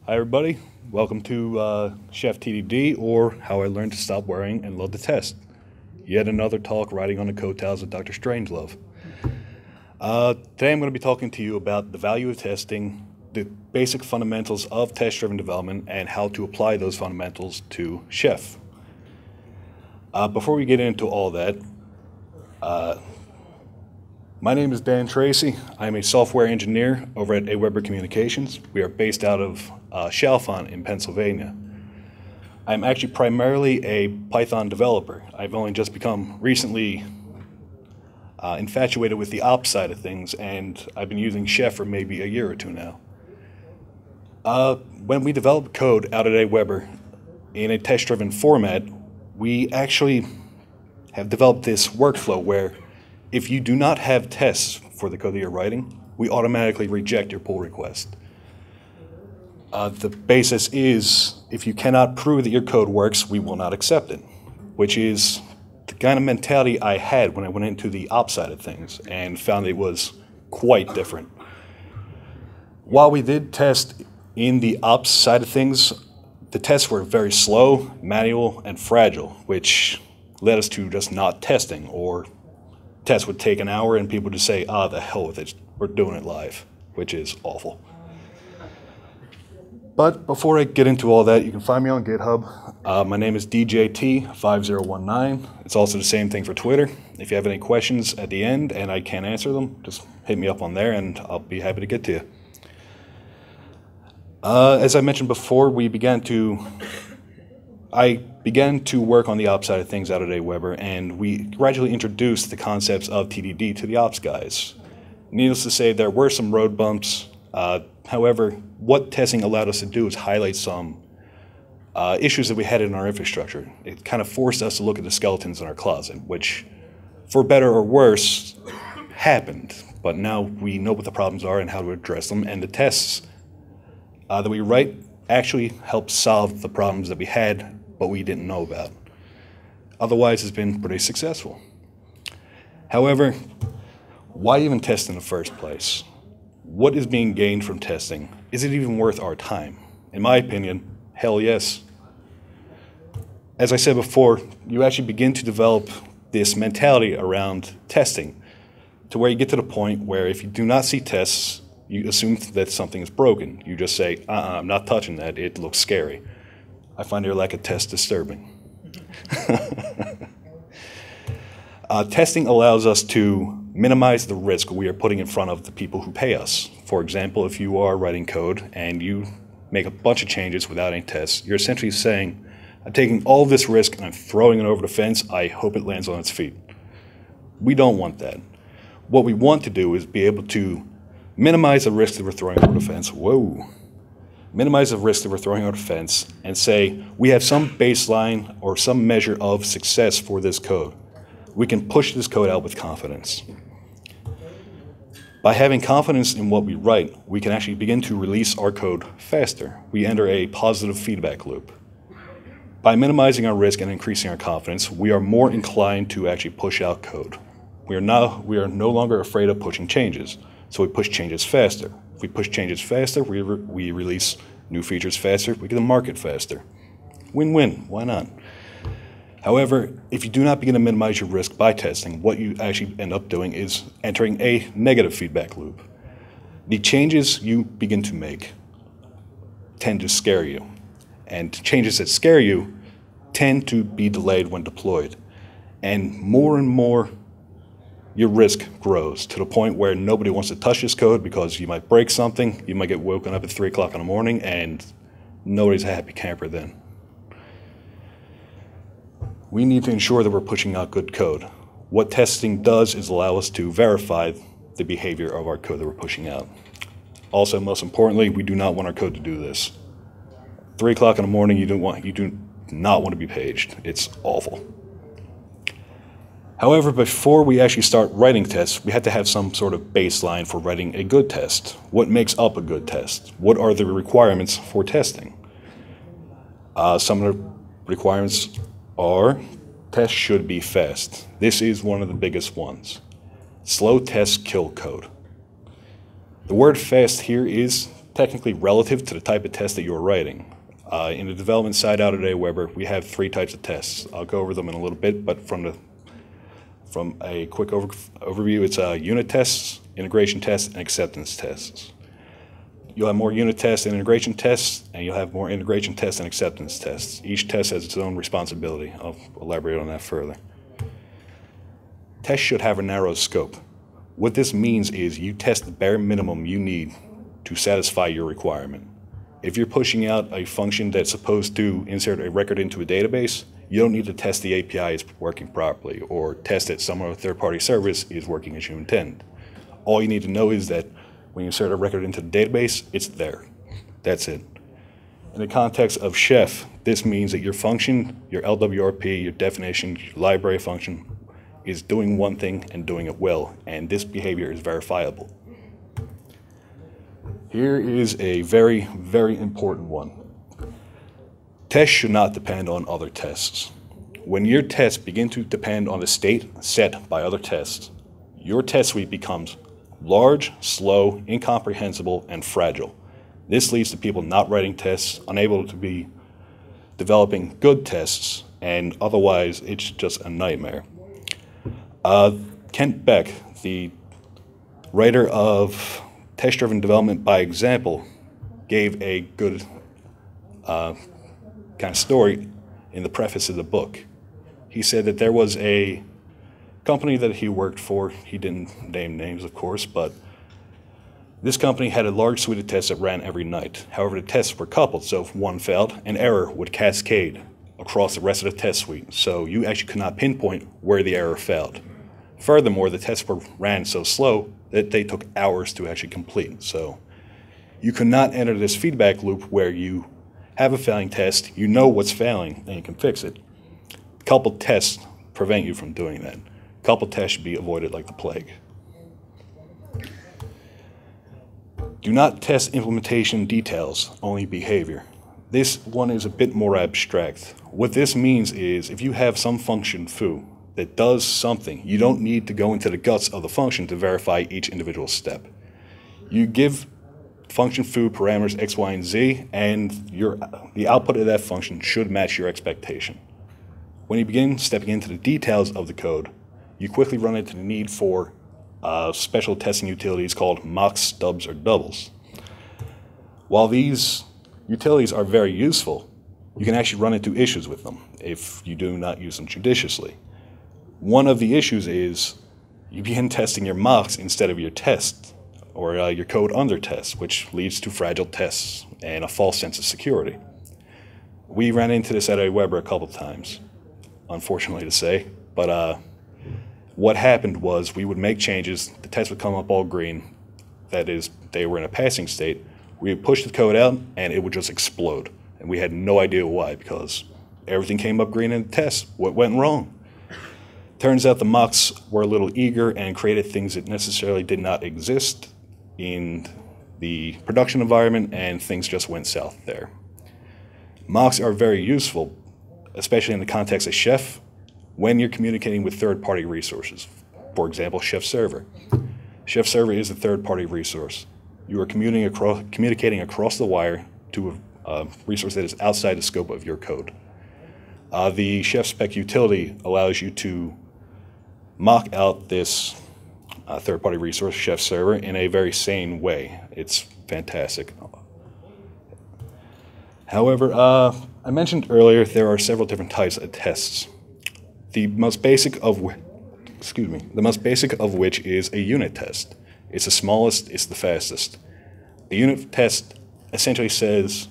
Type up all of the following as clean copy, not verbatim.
Hi everybody, welcome to Chef TDD, or How I Learned to Stop Worrying and Love to Test. Yet another talk riding on the coattails of Dr. Strangelove. Today I'm going to be talking to you about the value of testing, the basic fundamentals of test-driven development, and how to apply those fundamentals to Chef. Before we get into all that, my name is Tracy. I'm a software engineer over at AWeber Communications. We are based out of Chalfont in Pennsylvania. I'm actually primarily a Python developer. I've only just become recently infatuated with the ops side of things, and I've been using Chef for maybe a year or two now. When we develop code out at AWeber in a test-driven format, we actually have developed this workflow where if you do not have tests for the code that you're writing, we automatically reject your pull request. The basis is, if you cannot prove that your code works, we will not accept it, which is the kind of mentality I had when I went into the ops side of things and found it was quite different. While we did test in the ops side of things, the tests were very slow, manual, and fragile, which led us to just not testing, or tests would take an hour and people would just say, the hell with it, we're doing it live, which is awful. But before I get into all that, you can find me on GitHub. My name is DJT5019. It's also the same thing for Twitter. If you have any questions at the end and I can't answer them, just hit me up on there and I'll be happy to get to you. As I mentioned before, I began to work on the ops side of things out at AWeber, and we gradually introduced the concepts of TDD to the ops guys. Needless to say, there were some road bumps. However, what testing allowed us to do is highlight some issues that we had in our infrastructure. It kind of forced us to look at the skeletons in our closet, which, for better or worse, happened. But now we know what the problems are and how to address them, and the tests that we write actually help solve the problems that we had but we didn't know about. Otherwise, it's been pretty successful. However, why even test in the first place? What is being gained from testing? Is it even worth our time? In my opinion, hell yes. As I said before, you actually begin to develop this mentality around testing to where you get to the point where if you do not see tests, you assume that something is broken. You just say, I'm not touching that, it looks scary. I find your lack of tests disturbing. Testing allows us to minimize the risk we are putting in front of the people who pay us. For example, if you are writing code and you make a bunch of changes without any tests, you're essentially saying, I'm taking all this risk and I'm throwing it over the fence, I hope it lands on its feet. We don't want that. What we want to do is be able to minimize the risk that we're throwing over the fence. Minimize the risk that we're throwing over the fence and say, we have some baseline or some measure of success for this code. We can push this code out with confidence. By having confidence in what we write, we can actually begin to release our code faster. We enter a positive feedback loop. By minimizing our risk and increasing our confidence, we are more inclined to actually push out code. We are no longer afraid of pushing changes, so we push changes faster. If we push changes faster, we release new features faster, we get to market faster. Win-win, why not? However, if you do not begin to minimize your risk by testing, what you actually end up doing is entering a negative feedback loop. The changes you begin to make tend to scare you, and changes that scare you tend to be delayed when deployed. And more your risk grows to the point where nobody wants to touch this code because you might break something, you might get woken up at 3 o'clock in the morning, and nobody's a happy camper then. We need to ensure that we're pushing out good code. What testing does is allow us to verify the behavior of our code that we're pushing out. Also, most importantly, we do not want our code to do this. 3 o'clock in the morning, you do not want to be paged. It's awful. However, before we actually start writing tests, we have to have some sort of baseline for writing a good test. What makes up a good test? What are the requirements for testing? Some of the requirements are tests should be fast. This is one of the biggest ones. Slow tests kill code. The word fast here is technically relative to the type of test that you're writing. In the development side out at Aweber, we have 3 types of tests. I'll go over them in a little bit, but from a quick overview, it's unit tests, integration tests, and acceptance tests. You'll have more unit tests and integration tests, and you'll have more integration tests and acceptance tests. Each test has its own responsibility. I'll elaborate on that further. Tests should have a narrow scope. What this means is you test the bare minimum you need to satisfy your requirement. If you're pushing out a function that's supposed to insert a record into a database, you don't need to test the API is working properly or test that some other third-party service is working as you intend. All you need to know is that when you insert a record into the database, it's there. That's it. In the context of Chef, this means that your function, your LWRP, your definition, your library function is doing one thing and doing it well, and this behavior is verifiable. Here is a very, very important one. Tests should not depend on other tests. When your tests begin to depend on the state set by other tests, your test suite becomes large, slow, incomprehensible, and fragile. This leads to people not writing tests, unable to be developing good tests, and otherwise it's just a nightmare. Kent Beck, the writer of Test-Driven Development by Example, gave a good kind of story in the preface of the book. He said that there was a company that he worked for. He didn't name names, of course, but this company had a large suite of tests that ran every night. However, the tests were coupled, so if one failed, an error would cascade across the rest of the test suite, so you actually could not pinpoint where the error failed. Furthermore, the tests ran so slow that they took hours to actually complete. So you could not enter this feedback loop where you have a failing test, you know what's failing, and you can fix it. Coupled tests prevent you from doing that. Coupled tests should be avoided like the plague. Do not test implementation details, only behavior. This one is a bit more abstract. What this means is if you have some function foo that does something, you don't need to go into the guts of the function to verify each individual step. You give function foo parameters x, y, and z, and the output of that function should match your expectation. When you begin stepping into the details of the code, you quickly run into the need for special testing utilities called mocks, stubs, or doubles. While these utilities are very useful, you can actually run into issues with them if you do not use them judiciously. One of the issues is you begin testing your mocks instead of your tests, or your code under tests, which leads to fragile tests and a false sense of security. We ran into this at Aweber a couple times, unfortunately to say, but what happened was we would make changes, the tests would come up all green, that is, they were in a passing state. We would push the code out and it would just explode, and we had no idea why, because everything came up green in the test. What went wrong? Turns out the mocks were a little eager and created things that necessarily did not exist in the production environment, and things just went south there. Mocks are very useful, especially in the context of Chef, when you're communicating with third-party resources. For example, Chef Server. Chef Server is a third-party resource. You are communicating across the wire to a resource that is outside the scope of your code. The Chef spec utility allows you to mock out this third-party resource, Chef Server, in a very sane way. It's fantastic. However, I mentioned earlier there are several different types of tests. The most basic of which is a unit test. It's the smallest, it's the fastest. A unit test essentially says,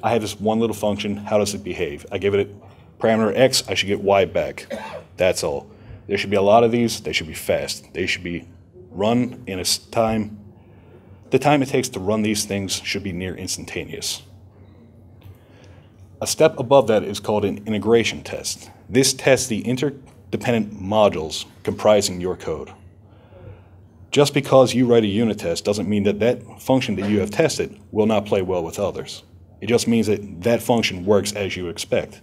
I have this one little function, how does it behave? I give it a parameter x, I should get y back. That's all. There should be a lot of these, they should be fast. They should be run in a time. The time it takes to run these things should be near instantaneous. A step above that is called an integration test. This tests the interdependent modules comprising your code. Just because you write a unit test doesn't mean that that function that you have tested will not play well with others. It just means that that function works as you expect,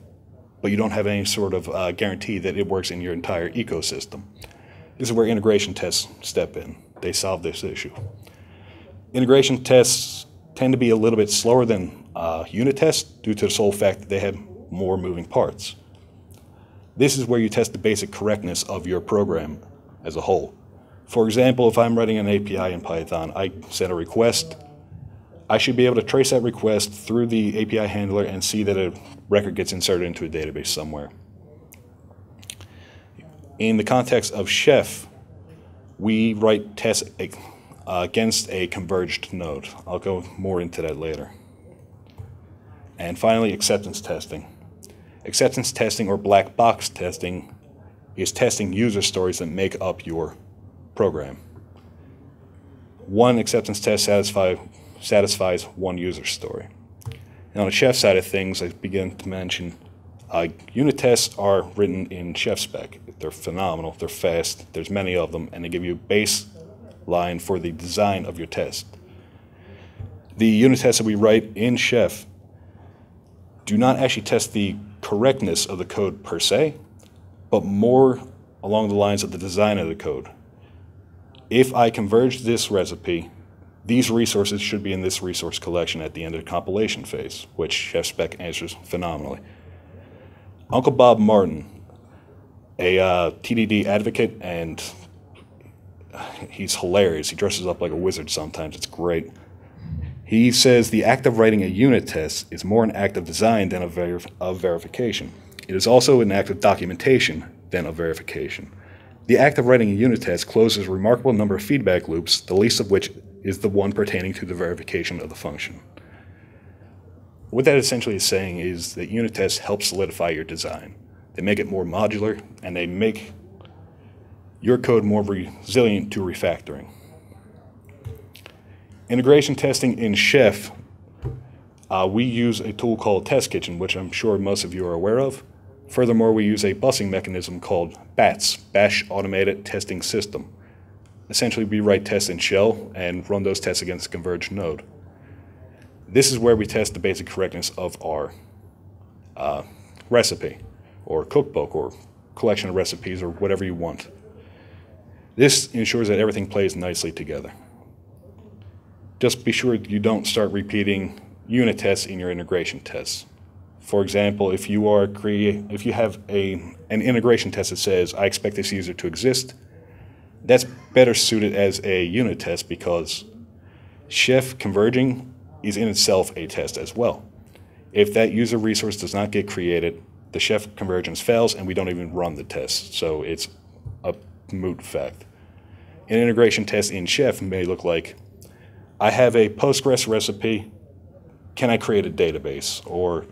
but you don't have any sort of guarantee that it works in your entire ecosystem. This is where integration tests step in. They solve this issue. Integration tests tend to be a little bit slower than unit tests due to the sole fact that they have more moving parts. This is where you test the basic correctness of your program as a whole. For example, if I'm writing an API in Python, I send a request. I should be able to trace that request through the API handler and see that a record gets inserted into a database somewhere. In the context of Chef, we write tests against a converged node. I'll go more into that later. And finally, acceptance testing. Acceptance testing, or black box testing, is testing user stories that make up your program. One acceptance test satisfies one user story. And on the Chef side of things, I begin to mention unit tests are written in Chef spec. They're phenomenal, they're fast, there's many of them, and they give you a baseline for the design of your test. The unit tests that we write in Chef do not actually test the correctness of the code per se, but more along the lines of the design of the code. If I converge this recipe, these resources should be in this resource collection at the end of the compilation phase, which Chef spec answers phenomenally. Uncle Bob Martin, a TDD advocate, and he's hilarious. He dresses up like a wizard sometimes. It's great. He says the act of writing a unit test is more an act of design than of verification. It is also an act of documentation than of verification. The act of writing a unit test closes a remarkable number of feedback loops, the least of which is the one pertaining to the verification of the function. What that essentially is saying is that unit tests help solidify your design. They make it more modular, and they make your code more resilient to refactoring. Integration testing in Chef, we use a tool called Test Kitchen, which I'm sure most of you are aware of. Furthermore, we use a busing mechanism called BATS, Bash Automated Testing System. Essentially, we write tests in shell and run those tests against a converged node. This is where we test the basic correctness of our recipe, or cookbook, or collection of recipes, or whatever you want. This ensures that everything plays nicely together. Just be sure you don't start repeating unit tests in your integration tests. For example, if you have an integration test that says, I expect this user to exist, that's better suited as a unit test because Chef converging is in itself a test as well. If that user resource does not get created, the Chef convergence fails and we don't even run the test, so it's a moot fact. An integration test in Chef may look like, I have a Postgres recipe, can I create a database? Or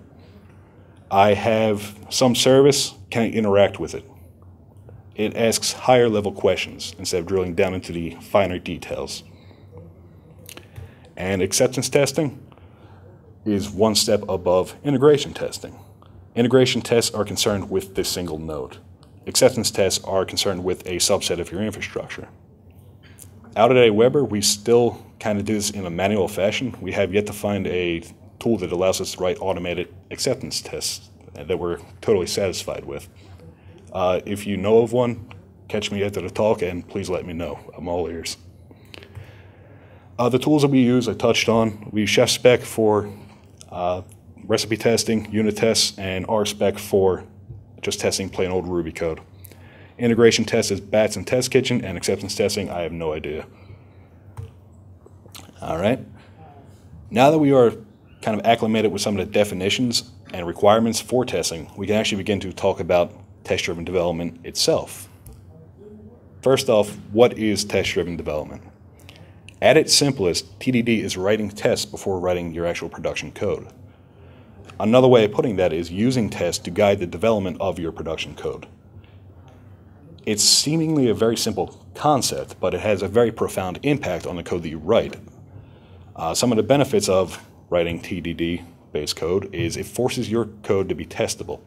I have some service, can I interact with it? It asks higher level questions instead of drilling down into the finer details. And acceptance testing is one step above integration testing. Integration tests are concerned with this single node. Acceptance tests are concerned with a subset of your infrastructure. Out at Aweber, we still kind of do this in a manual fashion. We have yet to find a tool that allows us to write automated acceptance tests that we're totally satisfied with. If you know of one, catch me after the talk and please let me know. I'm all ears. The tools that we use, I touched on. We use Chef spec for recipe testing, unit tests, and RSpec for just testing plain old Ruby code. Integration test is BATS and Test Kitchen, and acceptance testing, I have no idea. All right. Now that we are kind of acclimated with some of the definitions and requirements for testing, we can actually begin to talk about test-driven development itself. First off, what is test-driven development? At its simplest, TDD is writing tests before writing your actual production code. Another way of putting that is using tests to guide the development of your production code. It's seemingly a very simple concept, but it has a very profound impact on the code that you write. Some of the benefits of writing TDD-based code is it forces your code to be testable.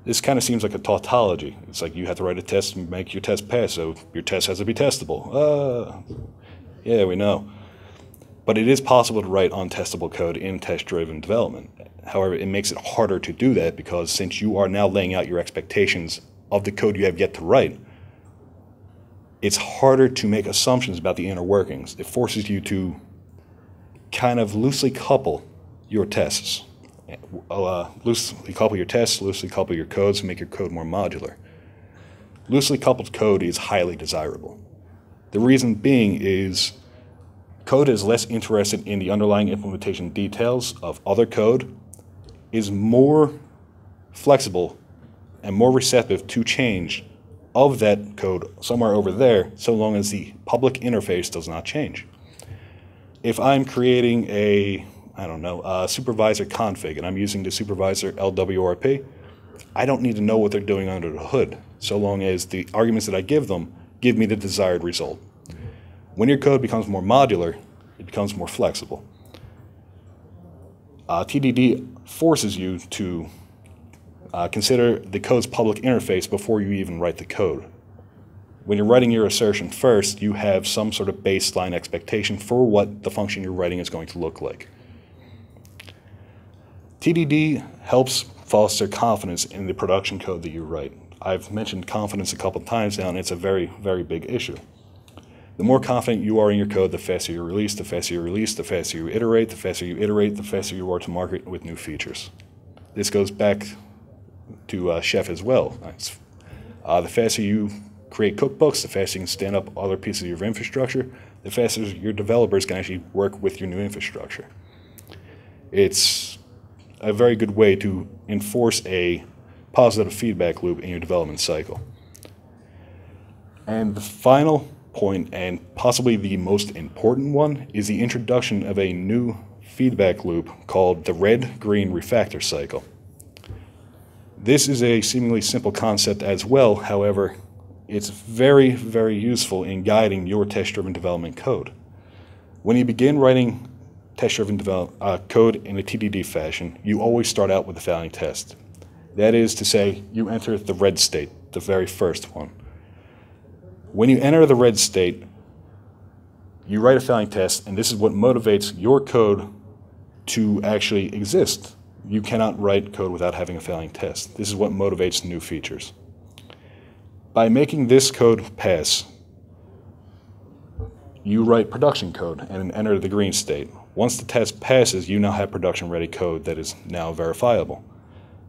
This kind of seems like a tautology. It's like you have to write a test and make your test pass, so your test has to be testable. Yeah, we know. But it is possible to write untestable code in test-driven development. However, it makes it harder to do that because since you are now laying out your expectations of the code you have yet to write, it's harder to make assumptions about the inner workings. It forces you to kind of loosely couple your tests. Loosely couple your tests, loosely couple your codes, and make your code more modular. Loosely coupled code is highly desirable. The reason being is code is less interested in the underlying implementation details of other code, is more flexible and more receptive to change of that code somewhere over there, so long as the public interface does not change. If I'm creating a supervisor config and I'm using the supervisor LWRP, I don't need to know what they're doing under the hood, so long as the arguments that I give them give me the desired result. When your code becomes more modular, it becomes more flexible. TDD forces you to consider the code's public interface before you even write the code. When you're writing your assertion first, you have some sort of baseline expectation for what the function you're writing is going to look like. TDD helps foster confidence in the production code that you write. I've mentioned confidence a couple times now, and it's a very, very big issue. The more confident you are in your code, the faster you release, the faster you release, the faster you iterate, the faster you iterate, the faster you are to market with new features. This goes back to Chef as well. The faster you create cookbooks, the faster you can stand up other pieces of your infrastructure, the faster your developers can actually work with your new infrastructure. It's a very good way to enforce a positive feedback loop in your development cycle. And the final point, and possibly the most important one, is the introduction of a new feedback loop called the red-green refactor cycle. This is a seemingly simple concept as well, however, it's very, very useful in guiding your test-driven development code. When you begin writing test-driven code in a TDD fashion, you always start out with a failing test. That is to say, you enter the red state, the very first one. When you enter the red state, you write a failing test, and this is what motivates your code to actually exist. You cannot write code without having a failing test. This is what motivates new features. By making this code pass, you write production code and enter the green state. Once the test passes, you now have production-ready code that is now verifiable.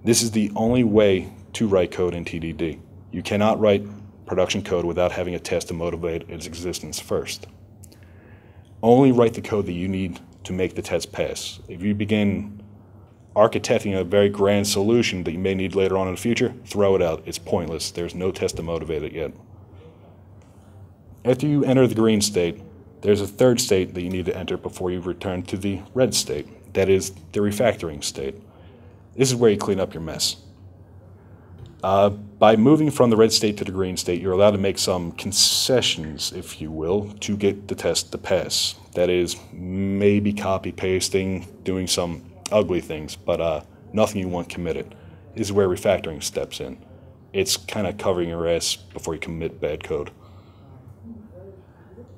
This is the only way to write code in TDD. You cannot write production code without having a test to motivate its existence first. Only write the code that you need to make the test pass. If you begin architecting a very grand solution that you may need later on in the future, throw it out. It's pointless. There's no test to motivate it yet. After you enter the green state, there's a third state that you need to enter before you return to the red state. That is the refactoring state. This is where you clean up your mess. By moving from the red state to the green state, you're allowed to make some concessions, if you will, to get the test to pass. That is, maybe copy-pasting, doing some ugly things, but nothing you want committed. This is where refactoring steps in. It's kind of covering your ass before you commit bad code.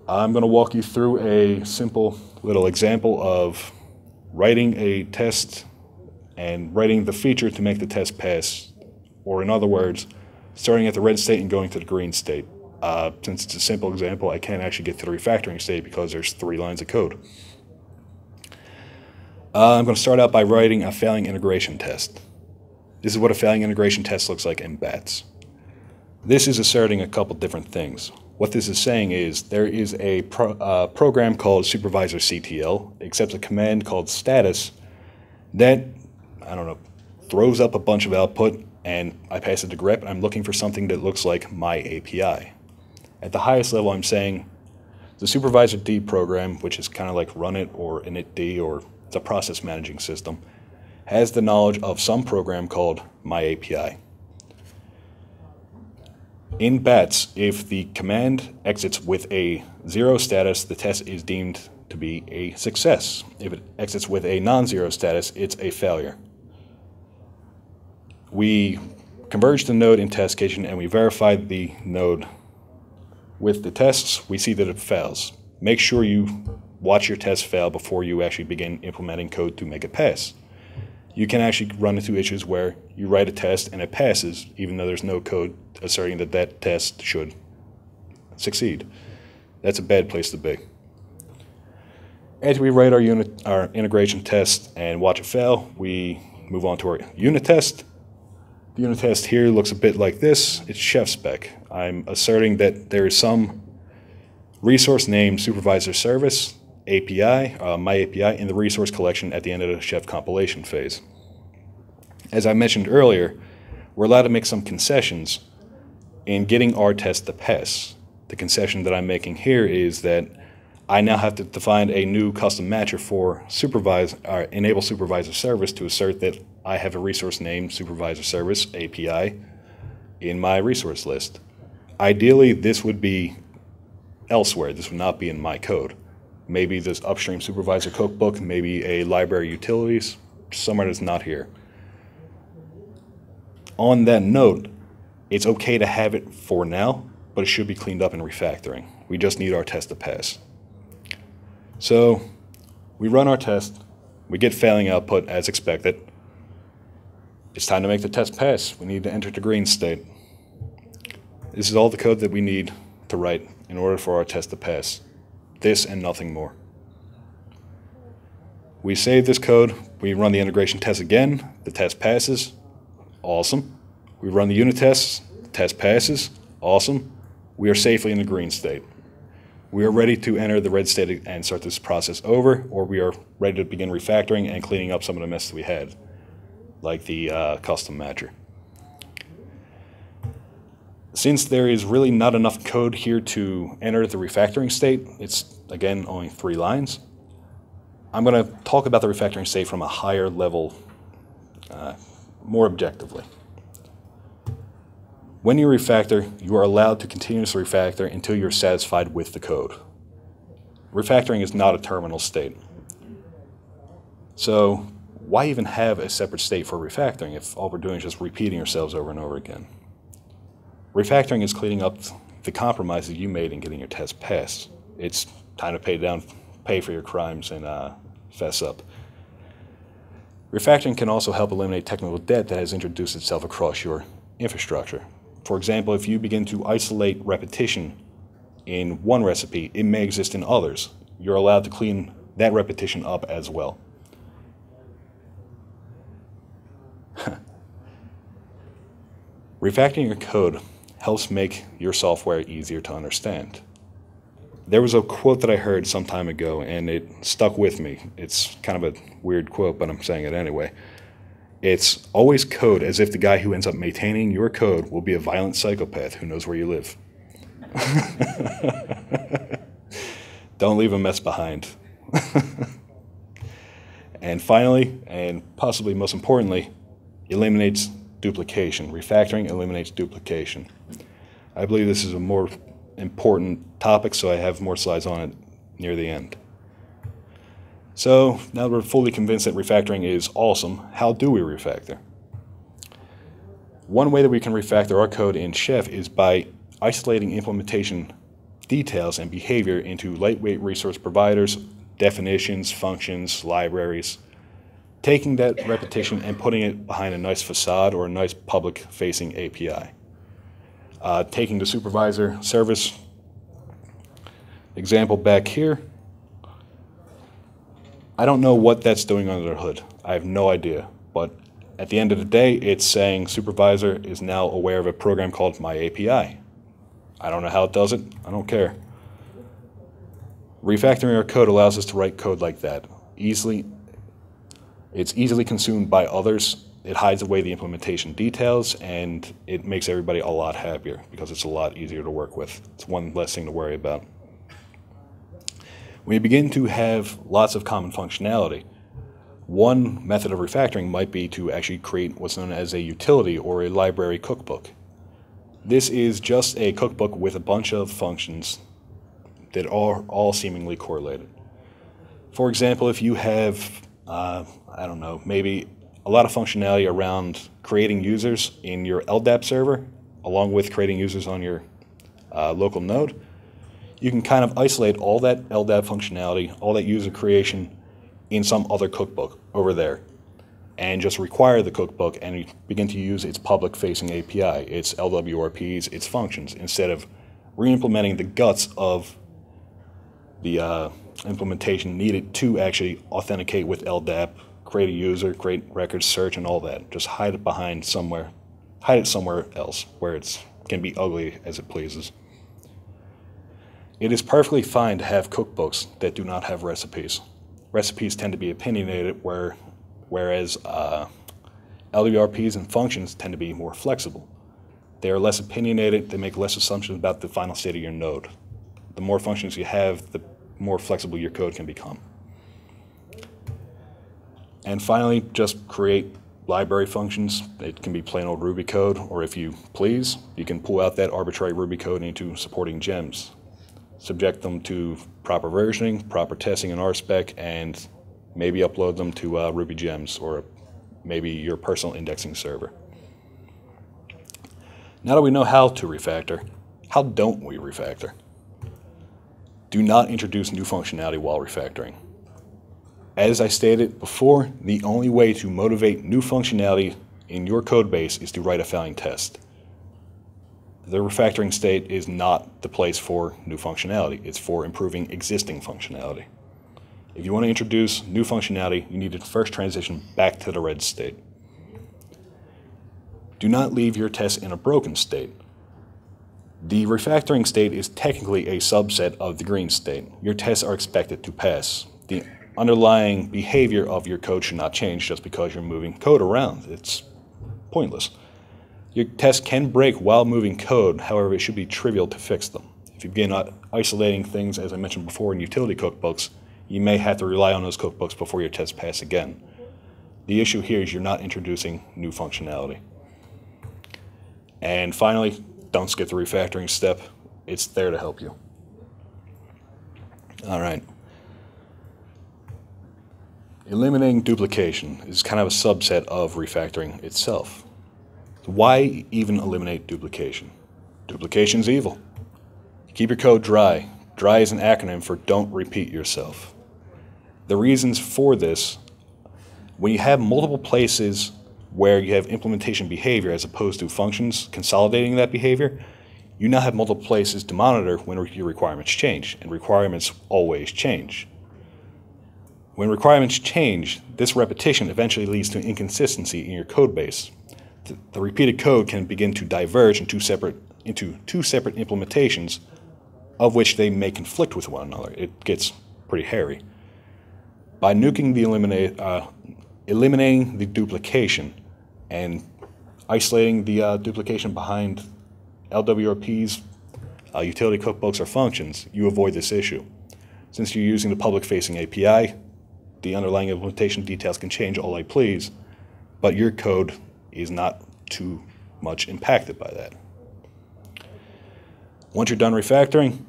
I'm going to walk you through a simple little example of writing a test and writing the feature to make the test pass, or in other words, starting at the red state and going to the green state. Since it's a simple example, I can't actually get to the refactoring state because there's 3 lines of code. I'm going to start out by writing a failing integration test. This is what a failing integration test looks like in BATS. This is asserting a couple different things. What this is saying is there is a program called supervisor CTL, accepts a command called status that, throws up a bunch of output, and I pass it to grep, and I'm looking for something that looks like my API. At the highest level, I'm saying the supervisor D program, which is kind of like run it or initd, or it's a process managing system, has the knowledge of some program called my API. In BATS, if the command exits with a 0 status, the test is deemed to be a success. If it exits with a non-zero status, it's a failure. We converge the node in testcation and we verify the node with the tests. We see that it fails. Make sure you watch your test fail before you actually begin implementing code to make it pass. You can actually run into issues where you write a test and it passes, even though there's no code asserting that that test should succeed. That's a bad place to be. As we write our integration test and watch it fail, we move on to our unit test. The unit test here looks a bit like this. It's chef spec. I'm asserting that there is some resource named supervisor service API, my API, in the resource collection at the end of the chef compilation phase. As I mentioned earlier, we're allowed to make some concessions in getting our test to pass. The concession that I'm making here is that I now have to define a new custom matcher for enable supervisor service to assert that I have a resource named supervisor service API in my resource list. Ideally, this would be elsewhere. This would not be in my code. Maybe this upstream supervisor cookbook, maybe a library utilities, somewhere that's not here. On that note, it's okay to have it for now, but it should be cleaned up in refactoring. We just need our test to pass. So we run our test, we get failing output as expected. It's time to make the test pass. We need to enter the green state. This is all the code that we need to write in order for our test to pass. This and nothing more. We save this code, we run the integration test again, the test passes, awesome. We run the unit tests, the test passes, awesome. We are safely in the green state. We are ready to enter the red state and start this process over, or we are ready to begin refactoring and cleaning up some of the messes we had, like the custom matcher. Since there is really not enough code here to enter the refactoring state, it's, again, only 3 lines, I'm going to talk about the refactoring state from a higher level, more objectively. When you refactor, you are allowed to continuously refactor until you're satisfied with the code. Refactoring is not a terminal state. So why even have a separate state for refactoring if all we're doing is just repeating ourselves over and over again? Refactoring is cleaning up the compromises you made in getting your test passed. It's time to pay for your crimes and fess up. Refactoring can also help eliminate technical debt that has introduced itself across your infrastructure. For example, if you begin to isolate repetition in one recipe, it may exist in others. You're allowed to clean that repetition up as well. Refactoring your code helps make your software easier to understand. There was a quote that I heard some time ago, and it stuck with me. It's kind of a weird quote, but I'm saying it anyway. It's always code as if the guy who ends up maintaining your code will be a violent psychopath who knows where you live. Don't leave a mess behind. And finally, and possibly most importantly, eliminates duplication. Refactoring eliminates duplication. I believe this is a more important topic, so I have more slides on it near the end. So now that we're fully convinced that refactoring is awesome, how do we refactor? One way that we can refactor our code in Chef is by isolating implementation details and behavior into lightweight resource providers, definitions, functions, libraries, taking that repetition and putting it behind a nice facade or a nice public-facing API. Taking the supervisor service example back here, I don't know what that's doing under the hood. I have no idea. But at the end of the day, it's saying supervisor is now aware of a program called my API. I don't know how it does it. I don't care. Refactoring our code allows us to write code like that. It's easily consumed by others. It hides away the implementation details, and it makes everybody a lot happier because it's a lot easier to work with. It's one less thing to worry about. When you begin to have lots of common functionality, one method of refactoring might be to actually create what's known as a utility or a library cookbook. This is just a cookbook with a bunch of functions that are all seemingly correlated. For example, if you have, I don't know, maybe a lot of functionality around creating users in your LDAP server, along with creating users on your local node, you can kind of isolate all that LDAP functionality, all that user creation in some other cookbook over there, and just require the cookbook and begin to use its public-facing API, its LWRPs, its functions, instead of re-implementing the guts of the implementation needed to actually authenticate with LDAP, create a user, create record search, and all that. Just hide it behind somewhere. Hide it somewhere else where it can be ugly as it pleases. It is perfectly fine to have cookbooks that do not have recipes. Recipes tend to be opinionated, whereas LWRPs and functions tend to be more flexible. They are less opinionated, they make less assumptions about the final state of your node. The more functions you have, the more flexible your code can become. And finally, just create library functions. It can be plain old Ruby code, or if you please, you can pull out that arbitrary Ruby code into supporting gems. Subject them to proper versioning, proper testing in RSpec, and maybe upload them to Ruby gems or maybe your personal indexing server. Now that we know how to refactor, how don't we refactor? Do not introduce new functionality while refactoring. As I stated before, the only way to motivate new functionality in your code base is to write a failing test. The refactoring state is not the place for new functionality. It's for improving existing functionality. If you want to introduce new functionality, you need to first transition back to the red state. Do not leave your test in a broken state. The refactoring state is technically a subset of the green state. Your tests are expected to pass. The underlying behavior of your code should not change just because you're moving code around. It's pointless. Your tests can break while moving code, however, it should be trivial to fix them. If you begin isolating things, as I mentioned before, in utility cookbooks, you may have to rely on those cookbooks before your tests pass again. The issue here is you're not introducing new functionality. And finally, don't skip the refactoring step. It's there to help you. All right. Eliminating duplication is kind of a subset of refactoring itself. Why even eliminate duplication? Duplication's evil. Keep your code dry. DRY is an acronym for don't repeat yourself. The reasons for this, when you have multiple places where you have implementation behavior as opposed to functions consolidating that behavior, you now have multiple places to monitor when your requirements change, and requirements always change. When requirements change, this repetition eventually leads to inconsistency in your code base. The repeated code can begin to diverge into two separate implementations, of which they may conflict with one another. It gets pretty hairy. By nuking eliminating the duplication and isolating the duplication behind LWRPs, utility cookbooks, or functions, you avoid this issue. Since you're using the public-facing API, the underlying implementation details can change all they please, but your code is not too much impacted by that. Once you're done refactoring,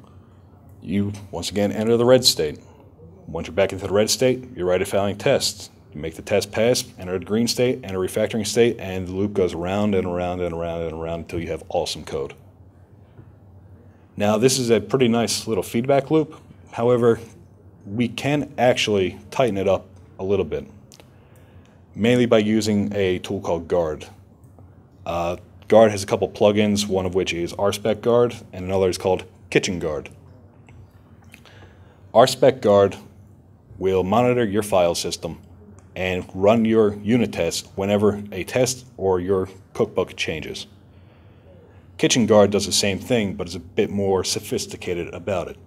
you once again enter the red state. Once you're back into the red state, you write a failing test. You make the test pass, enter the green state, enter refactoring state, and the loop goes around and around and around and around until you have awesome code. Now, this is a pretty nice little feedback loop. However, we can actually tighten it up a little bit, mainly by using a tool called Guard. Guard has a couple plugins, one of which is RSpec Guard, and another is called Kitchen Guard. RSpec Guard will monitor your file system and run your unit tests whenever a test or your cookbook changes. Kitchen Guard does the same thing, but is a bit more sophisticated about it.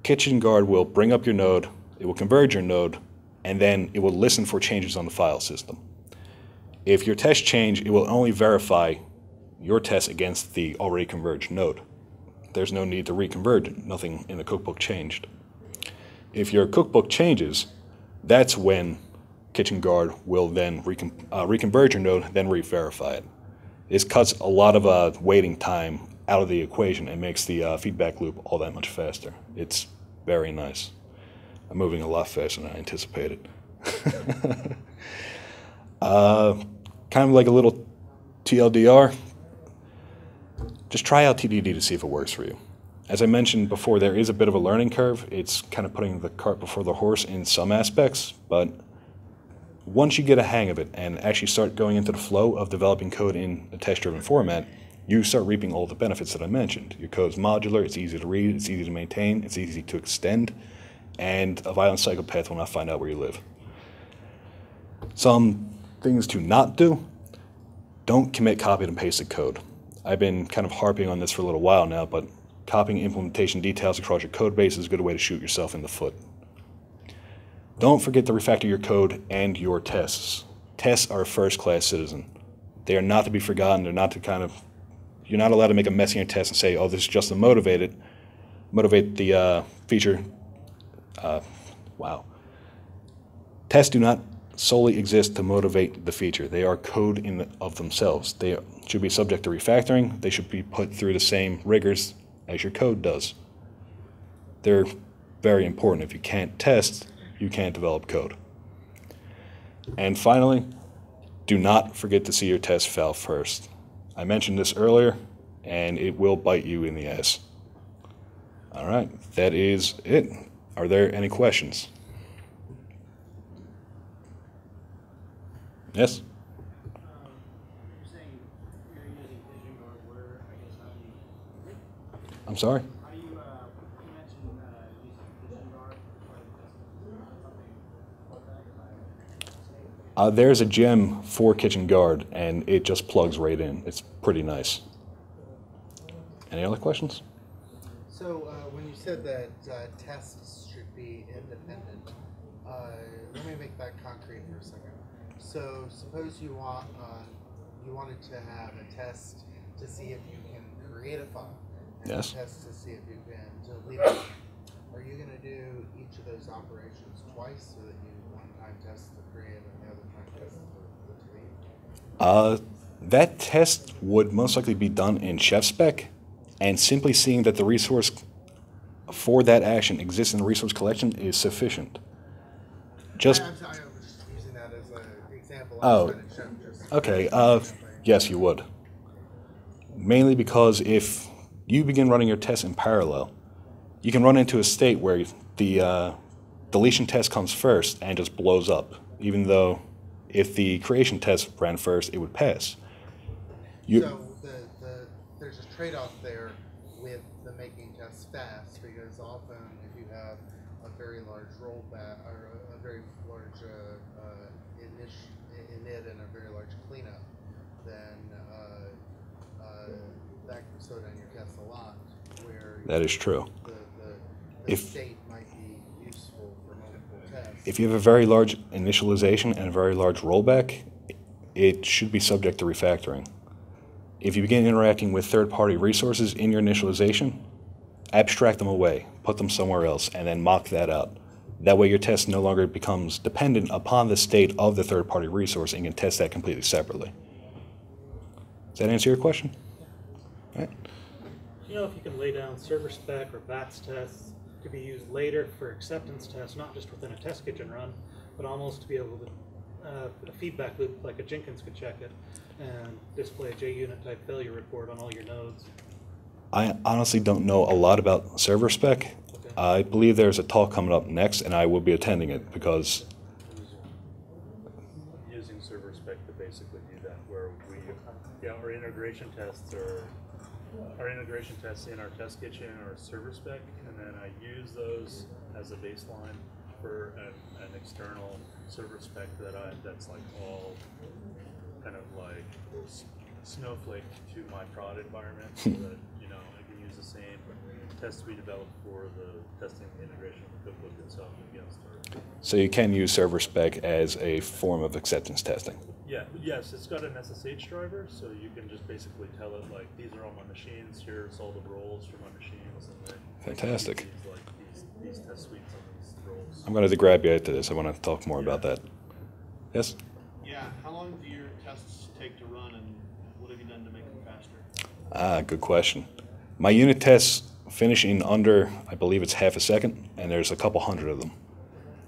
Kitchen Guard will bring up your node, it will converge your node, and then it will listen for changes on the file system. If your tests change, it will only verify your test against the already converged node. There's no need to reconverge it. Nothing in the cookbook changed. If your cookbook changes, that's when Kitchen Guard will then reconverge your node, then re-verify it. This cuts a lot of waiting time out of the equation and makes the feedback loop all that much faster. It's very nice. I'm moving a lot faster than I anticipated. Kind of like a little TLDR. Just try out TDD to see if it works for you. As I mentioned before, there is a bit of a learning curve. It's kind of putting the cart before the horse in some aspects, but once you get a hang of it and actually start going into the flow of developing code in a test-driven format, you start reaping all the benefits that I mentioned. Your code's modular, it's easy to read, it's easy to maintain, it's easy to extend, and a violent psychopath will not find out where you live. Some things to not do: don't commit copied and pasted code. I've been kind of harping on this for a little while now, but copying implementation details across your code base is a good way to shoot yourself in the foot. Don't forget to refactor your code and your tests. Tests are a first-class citizen. They are not to be forgotten. They're not to you're not allowed to make a mess in your test and say, oh, this is just to motivate the feature. Wow. Tests do not solely exist to motivate the feature. They are code of themselves. They should be subject to refactoring. They should be put through the same rigors as your code does. They're very important. If you can't test, you can't develop code. And finally, do not forget to see your test fail first. I mentioned this earlier, and it will bite you in the ass. All right, that is it. Are there any questions? Yes? You're saying you're using vision guard where, I guess, how do you... I'm sorry? How do you, you mentioned using vision guard for something. There's a gem for Kitchen Guard, and it just plugs right in. It's pretty nice. Any other questions? So when you said that tests should be independent, let me make that concrete for a second. So suppose you wanted to have a test to see if you can create a file, and Yes. a test to see if you can delete it. Are you going to do each of those operations twice, so that you one time test to create and the other time test to delete? That test would most likely be done in chef spec, and simply seeing that the resource for that action exists in the resource collection is sufficient. Just I was just using that as an example. Oh, okay. Yes, you would. Mainly because if you begin running your tests in parallel, you can run into a state where the deletion test comes first and just blows up, even though if the creation test ran first, it would pass. So there's a trade-off there with the making tests fast, because often if you have a very large rollback or a very large init and a very large cleanup, then that can slow down your tests a lot. Where That is true. The state might be useful for multiple tests. If you have a very large initialization and a very large rollback, it should be subject to refactoring. If you begin interacting with third-party resources in your initialization, abstract them away, put them somewhere else, and then mock that out. That way your test no longer becomes dependent upon the state of the third-party resource, and you can test that completely separately. Does that answer your question? All right. You know, if you can lay down server spec or BATS tests to be used later for acceptance tests, not just within a test kitchen run, but almost to be able to a feedback loop like a Jenkins could check it and display a JUnit type failure report on all your nodes. I honestly don't know a lot about server spec. Okay. I believe there's a talk coming up next, and I will be attending it because using server spec to basically do that, where our integration tests in our test kitchen or server spec, and then I use those as a baseline for an external server spec that's like all kind of like snowflake to my prod environment, so that I can use the same tests we developed for the testing integration of the cookbook itself against our. so you can use server spec as a form of acceptance testing. Yeah, yes, it's got an SSH driver, so you can just basically tell it, like, these are all my machines, here's all the roles for my machines, and then Fantastic. these test suites on these roles. I'm going to grab you into this. I want to talk more about that. Yes? Yeah, how long do your tests take to run, and what have you done to make them faster? Good question. My unit tests finish in under, I believe it's half a second, and there's a couple hundred of them.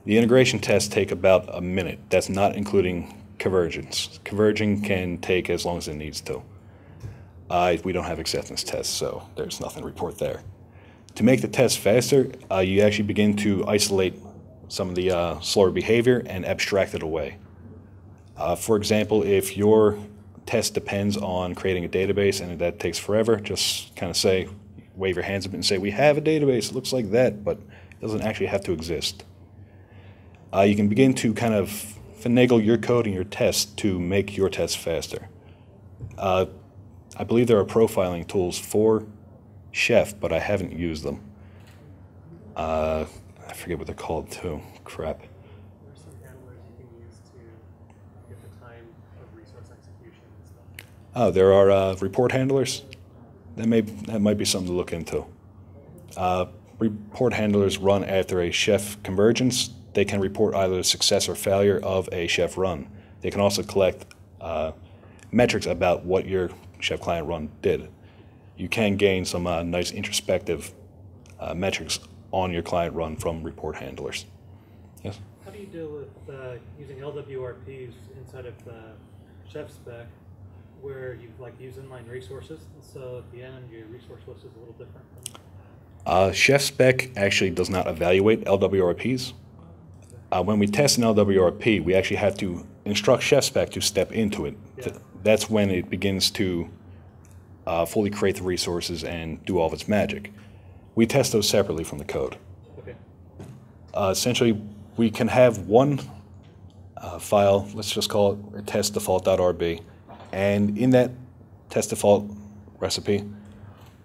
The integration tests take about a minute. That's not including convergence. Converging can take as long as it needs to. We don't have acceptance tests, so there's nothing to report there. To make the test faster, you actually begin to isolate some of the slower behavior and abstract it away. For example, if your test depends on creating a database, and that takes forever. Just kind of say, wave your hands up and say, we have a database, it looks like that, but it doesn't actually have to exist. You can begin to kind of finagle your code and your tests to make your tests faster. I believe there are profiling tools for Chef, but I haven't used them. I forget what they're called too. Crap. There are some handlers you can use to get the time of resource execution and stuff. Oh, there are report handlers. That might be something to look into. Report handlers run after a Chef convergence. They can report either the success or failure of a Chef run. They can also collect metrics about what your Chef client run did. You can gain some nice introspective metrics on your client run from report handlers. Yes? How do you deal with using LWRPs inside of the Chef spec where you use inline resources, so at the end your resource list is a little different? Chef spec actually does not evaluate LWRPs. When we test an LWRP, we actually have to instruct Chef spec to step into it. Yeah. That's when it begins to fully create the resources and do all of its magic. We test those separately from the code. Okay. Essentially, we can have one file, let's just call it test default.rb, and in that test default recipe,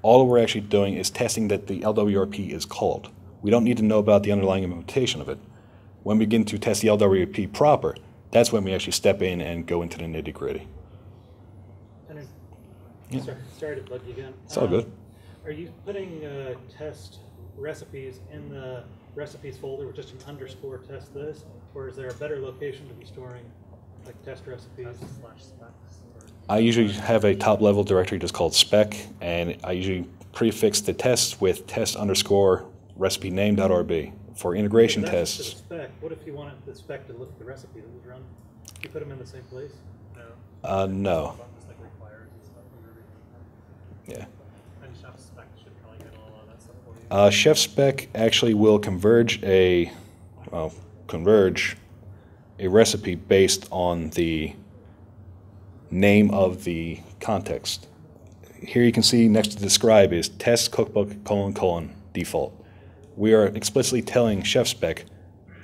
all we're actually doing is testing that the LWRP is called. We don't need to know about the underlying implementation of it. When we begin to test the LWRP proper, that's when we actually step in and go into the nitty-gritty. Yeah. Sorry to bug you again. It's all good. Are you putting test recipes in the recipes folder with just an underscore test this, or is there a better location to be storing test recipes? I usually have a top-level directory just called spec, and I usually prefix the test with test underscore recipe name.rb for integration That's just tests. the spec. What if you wanted the spec to look at the recipe that was run? You put them in the same place? No. No. Just like requires and stuff and everything. Yeah. And Chef spec should probably get all of that stuff for you. Chef spec actually will converge a recipe based on the name of the context. Here you can see next to describe is test cookbook : default. We are explicitly telling Chef spec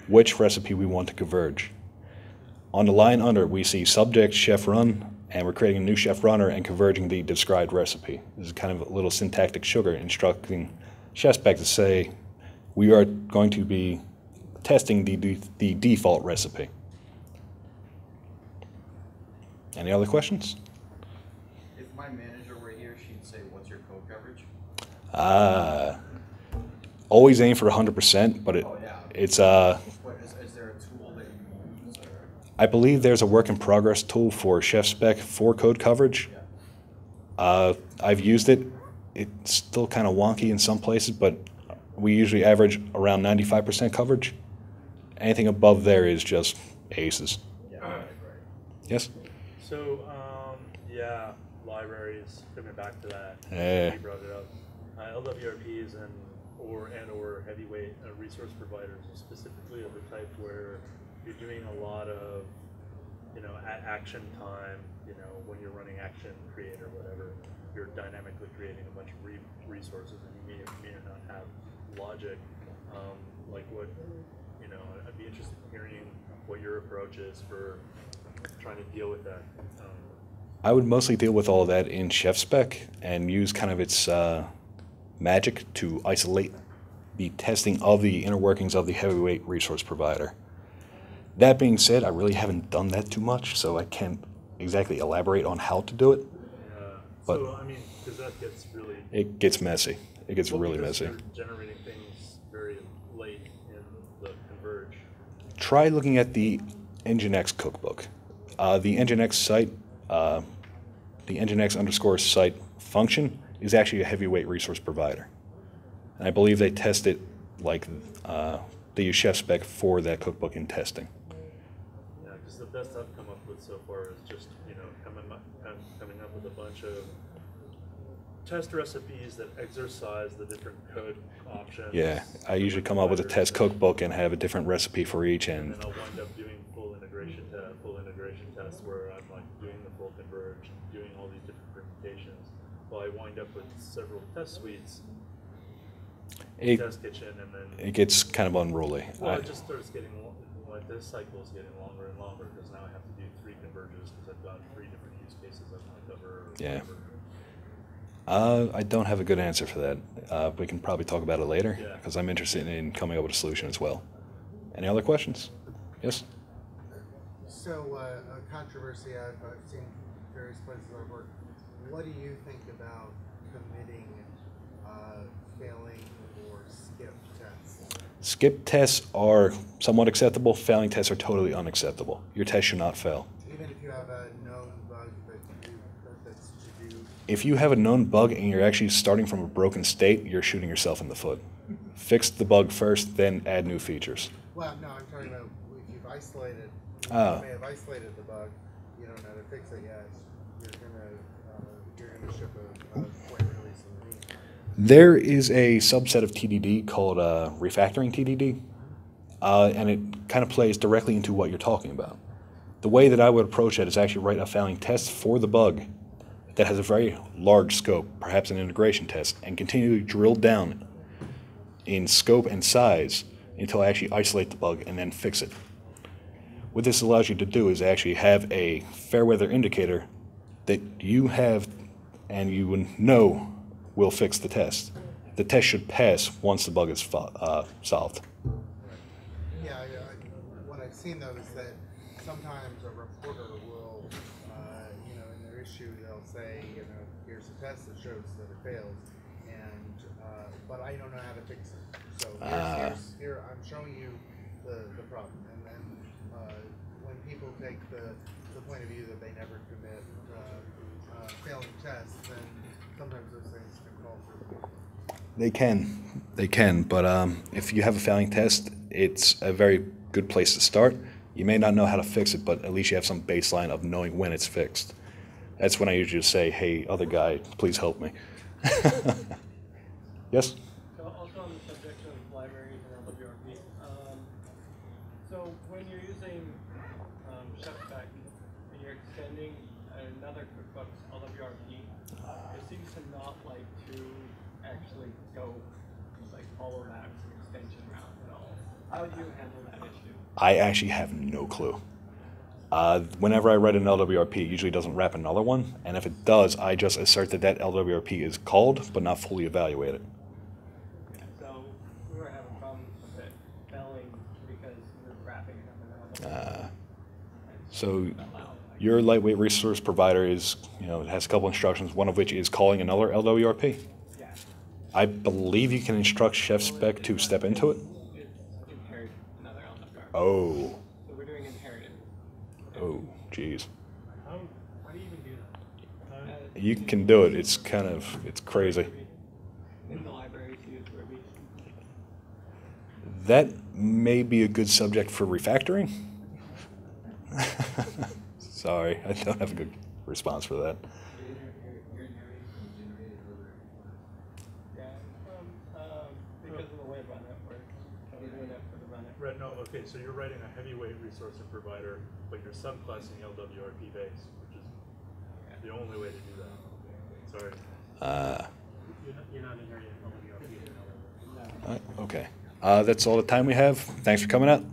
which recipe we want to converge. On the line under, we see subject chef run, and we're creating a new chef runner and converging the described recipe. This is kind of a little syntactic sugar instructing Chef spec to say we are going to be testing the default recipe. Any other questions? If my manager were here, she'd say, "What's your code coverage?" Always aim for 100%, but it's What, is there a tool that you use? Or? I believe there's a work in progress tool for Chef spec for code coverage. I've used it. It's still kind of wonky in some places, but we usually average around 95% coverage. Anything above there is just aces. Yeah, right. Yes? So, yeah, libraries, coming back to that, Yeah. you brought it up. LWRPs and or heavyweight resource providers, specifically of the type where you're doing a lot of, action time, when you're running action create or whatever, you're dynamically creating a bunch of resources and you may or may not have logic. I'd be interested in hearing what your approach is for trying to deal with that. I would mostly deal with all of that in Chef spec and use kind of its magic to isolate the testing of the inner workings of the heavyweight resource provider. That being said, I really haven't done that too much, so I can't exactly elaborate on how to do it. But because that gets really... It gets messy. It gets really because messy. You're generating things very late in the Converge. Try looking at the Nginx cookbook. The Nginx site, the Nginx underscore site function is actually a heavyweight resource provider. And I believe they test it they use Chef spec for that cookbook in testing. Yeah, because the best I've come up with so far is just, coming up with a bunch of test recipes that exercise the different code options. Yeah, I usually come up with a test cookbook and have a different recipe for each, And and then I'll wind up doing full integration test test where I'm like doing the full converge, doing all these different permutations, well, I wind up with several test suites, test kitchen, and then It gets kind of unruly. well, it just starts getting like this cycle is getting longer and longer because now I have to do 3 converges because I've got 3 different use cases I want to cover. Or Yeah. whatever. I don't have a good answer for that. We can probably talk about it later Yeah. because I'm interested in coming up with a solution as well. Any other questions? Yes? So, a controversy I've seen various places I've worked. What do you think about committing failing or skip tests? Skip tests are somewhat acceptable. Failing tests are totally unacceptable. Your test should not fail. Even if you have a known bug that's to do. If you have a known bug and you're actually starting from a broken state, you're shooting yourself in the foot. Fix the bug first, then add new features. Well, no, I'm talking about if you've isolated. Oh. You may have isolated the bug. You don't know how to fix it yet. You're gonna ship a point release in the mean. There is a subset of TDD called Refactoring TDD, and it kind of plays directly into what you're talking about. The way that I would approach it is actually write a failing test for the bug that has a very large scope, perhaps an integration test, and continue to drill down in scope and size until I actually isolate the bug and then fix it. What this allows you to do is actually have a fair weather indicator that you have and you know will fix the test. The test should pass once the bug is solved. Yeah, what I've seen though is that sometimes a reporter will, in their issue they'll say, here's a test that shows that it fails, and but I don't know how to fix it. So here I'm showing you the problem, and then when people take the point of view that they never commit failing tests, then sometimes those things can fall through. They can, but if you have a failing test, it's a very good place to start. You may not know how to fix it, but at least you have some baseline of knowing when it's fixed. That's when I usually just say, hey, other guy, please help me. Yes? So also on the subject of libraries and LWRP, so when you're using ShepSpec and you're extending another QuickBooks LWRP, it seems to not like to actually go like follow that extension route at all. How do you handle that issue? I actually have no clue. Whenever I write an LWRP, it usually doesn't wrap another one, and if it does, I just assert that that LWRP is called, but not fully evaluated. So we were having problems with it failing because we were wrapping it up in LWRP. So your lightweight resource provider is, it has a couple instructions, one of which is calling another LWRP. Yeah. I believe you can instruct ShepSpec to step into it. It's inherit another LWRP. Oh, So we're doing inherited. geez. How do you even do that? You can do it. It's crazy. In the libraries use Ruby. That may be a good subject for refactoring. Sorry, I don't have a good response for that. Yeah, because of the way run it works. We're doing it for the run it. Right, no, okay, so you're writing a heavyweight resource provider, but you're subclassing LWRP base, which is the only way to do that. Sorry. You're not inheriting LWRP. Okay. That's all the time we have. Thanks for coming out.